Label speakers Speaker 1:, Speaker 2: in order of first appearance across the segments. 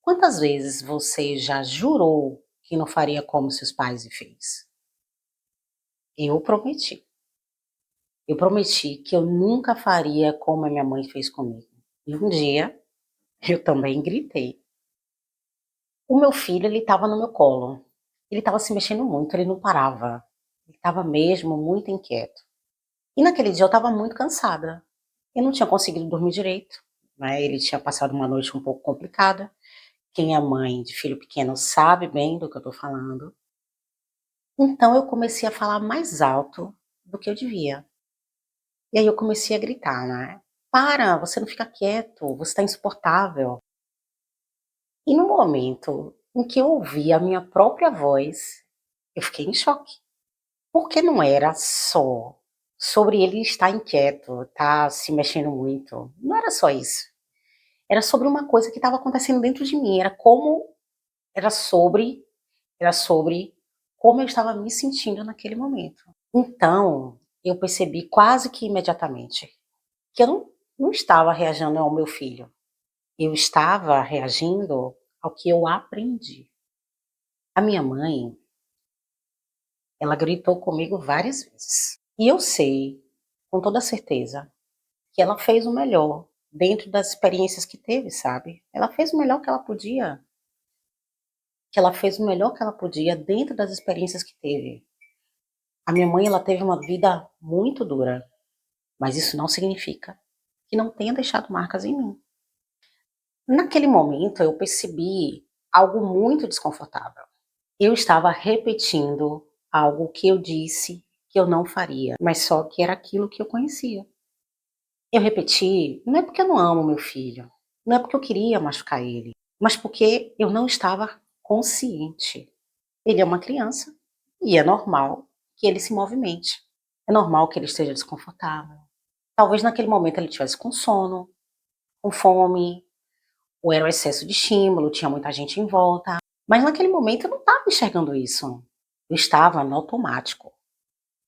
Speaker 1: Quantas vezes você já jurou que não faria como seus pais e fez? Eu prometi. Eu prometi que eu nunca faria como a minha mãe fez comigo. E um dia eu também gritei. O meu filho, ele estava no meu colo. Ele estava se mexendo muito, ele não parava. Ele estava mesmo muito inquieto. E naquele dia eu estava muito cansada. Eu não tinha conseguido dormir direito, né? Ele tinha passado uma noite um pouco complicada. Quem é mãe de filho pequeno sabe bem do que eu estou falando. Então eu comecei a falar mais alto do que eu devia. E aí eu comecei a gritar, né: "Para, você não fica quieto, você está insuportável". E no momento em que eu ouvi a minha própria voz, eu fiquei em choque, porque não era só sobre ele estar inquieto, estar se mexendo muito, não era só isso. Era sobre uma coisa que estava acontecendo dentro de mim, era sobre era sobre como eu estava me sentindo naquele momento. Então, eu percebi quase que imediatamente que eu não estava reagindo ao meu filho, eu estava reagindo ao que eu aprendi. A minha mãe, ela gritou comigo várias vezes. E eu sei, com toda certeza, que ela fez o melhor dentro das experiências que teve, sabe. Ela fez o melhor que ela podia, dentro das experiências que teve. A minha mãe, ela teve uma vida muito dura, mas isso não significa que não tenha deixado marcas em mim. Naquele momento eu percebi algo muito desconfortável. Eu estava repetindo algo que eu disse que eu não faria, mas só que era aquilo que eu conhecia. Eu repeti, não é porque eu não amo meu filho, não é porque eu queria machucar ele, mas porque eu não estava consciente. Ele é uma criança e é normal que ele se movimente. É normal que ele esteja desconfortável. Talvez naquele momento ele estivesse com sono, com fome, ou era o excesso de estímulo, tinha muita gente em volta. Mas naquele momento eu não estava enxergando isso. Eu estava no automático.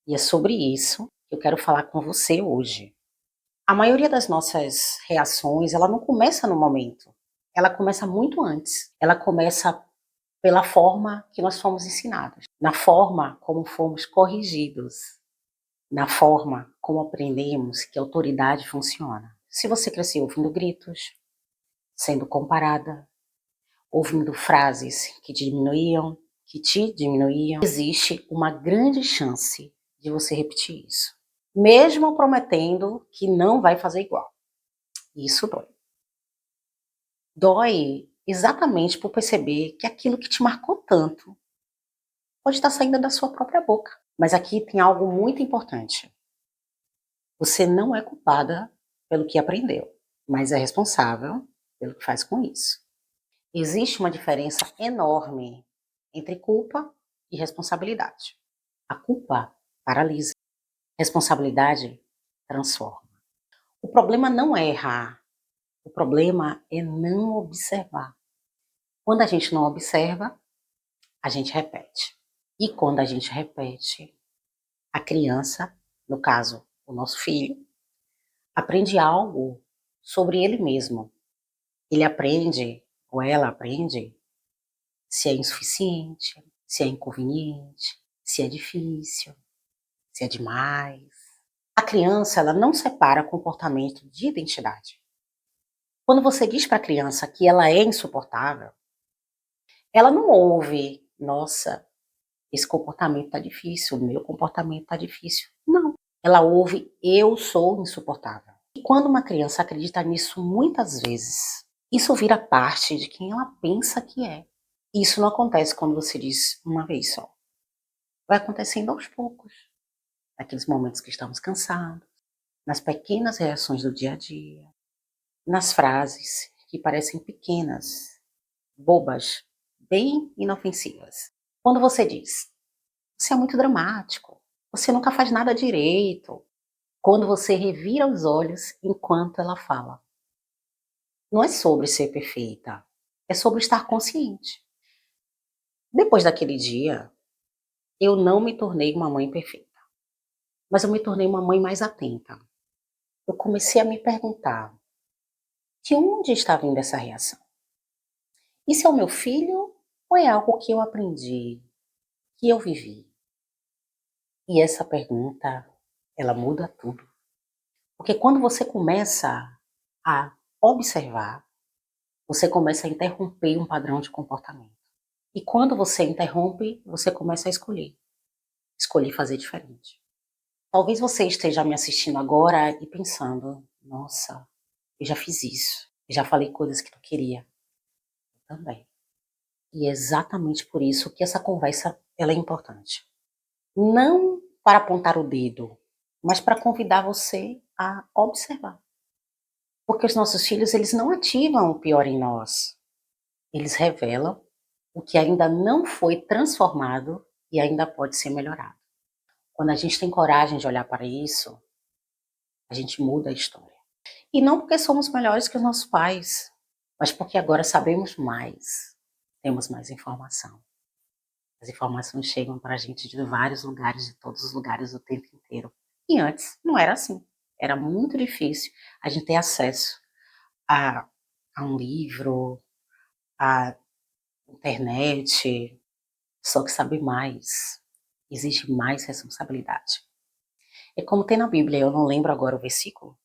Speaker 1: E é sobre isso que eu quero falar com você hoje. A maioria das nossas reações, ela não começa no momento. Ela começa muito antes. Ela começa pela forma que nós fomos ensinados, na forma como fomos corrigidos, na forma como aprendemos que a autoridade funciona. Se você cresceu ouvindo gritos, sendo comparada, ouvindo frases que te diminuíam, existe uma grande chance de você repetir isso, mesmo prometendo que não vai fazer igual. Isso dói. Dói exatamente por perceber que aquilo que te marcou tanto pode estar saindo da sua própria boca. Mas aqui tem algo muito importante. Você não é culpada pelo que aprendeu, mas é responsável pelo que faz com isso. Existe uma diferença enorme entre culpa e responsabilidade. A culpa paralisa, responsabilidade transforma. O problema não é errar, o problema é não observar. Quando a gente não observa, a gente repete. E quando a gente repete, a criança, no caso, o nosso filho, aprende algo sobre ele mesmo. Ele aprende, ou ela aprende, se é insuficiente, se é inconveniente, se é difícil, se é demais. A criança, ela não separa comportamento de identidade. Quando você diz para a criança que ela é insuportável, ela não ouve, nossa, esse comportamento está difícil, o meu comportamento está difícil. Não. Ela ouve, eu sou insuportável. E quando uma criança acredita nisso muitas vezes, isso vira parte de quem ela pensa que é. Isso não acontece quando você diz uma vez só. Vai acontecendo aos poucos. Naqueles momentos que estamos cansados, nas pequenas reações do dia a dia, nas frases que parecem pequenas, bobas, bem inofensivas. Quando você diz, você é muito dramático, você nunca faz nada direito. Quando você revira os olhos enquanto ela fala. Não é sobre ser perfeita, é sobre estar consciente. Depois daquele dia, eu não me tornei uma mãe perfeita, mas eu me tornei uma mãe mais atenta. Eu comecei a me perguntar, de onde está vindo essa reação? Isso é o meu filho ou é algo que eu aprendi, que eu vivi? E essa pergunta, ela muda tudo. Porque quando você começa a observar, você começa a interromper um padrão de comportamento. E quando você interrompe, você começa a escolher. Escolher fazer diferente. Talvez você esteja me assistindo agora e pensando, nossa, eu já fiz isso. Eu já falei coisas que tu queria. Eu também. E é exatamente por isso que essa conversa ela é importante. Não para apontar o dedo, mas para convidar você a observar. Porque os nossos filhos, eles não ativam o pior em nós. Eles revelam o que ainda não foi transformado e ainda pode ser melhorado. Quando a gente tem coragem de olhar para isso, a gente muda a história. E não porque somos melhores que os nossos pais, mas porque agora sabemos mais, temos mais informação. As informações chegam para a gente de vários lugares, de todos os lugares, o tempo inteiro. E antes não era assim. Era muito difícil a gente ter acesso a, a um livro, a internet, só que saber mais. Existe mais responsabilidade. É como tem na Bíblia, eu não lembro agora o versículo,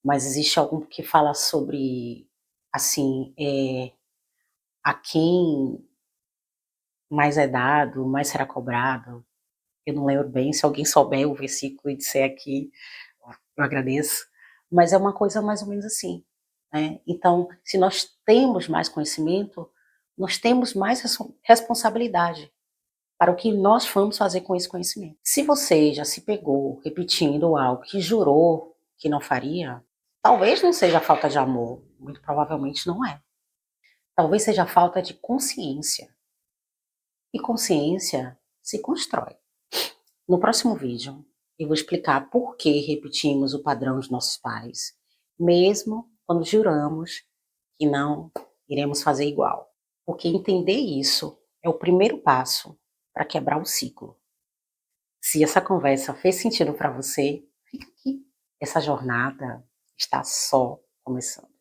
Speaker 1: mas existe algum que fala sobre, assim, a quem mais é dado, mais será cobrado. Eu não lembro bem, se alguém souber o versículo e disser aqui, eu agradeço. Mas é uma coisa mais ou menos assim, né? Então, se nós temos mais conhecimento, nós temos mais responsabilidade para o que nós vamos fazer com esse conhecimento. Se você já se pegou repetindo algo que jurou que não faria, talvez não seja falta de amor, muito provavelmente não é. Talvez seja falta de consciência. E consciência se constrói. No próximo vídeo, eu vou explicar por que repetimos o padrão de nossos pais, mesmo quando juramos que não iremos fazer igual. Porque entender isso é o primeiro passo para quebrar o ciclo. Se essa conversa fez sentido para você, fica aqui. Essa jornada está só começando.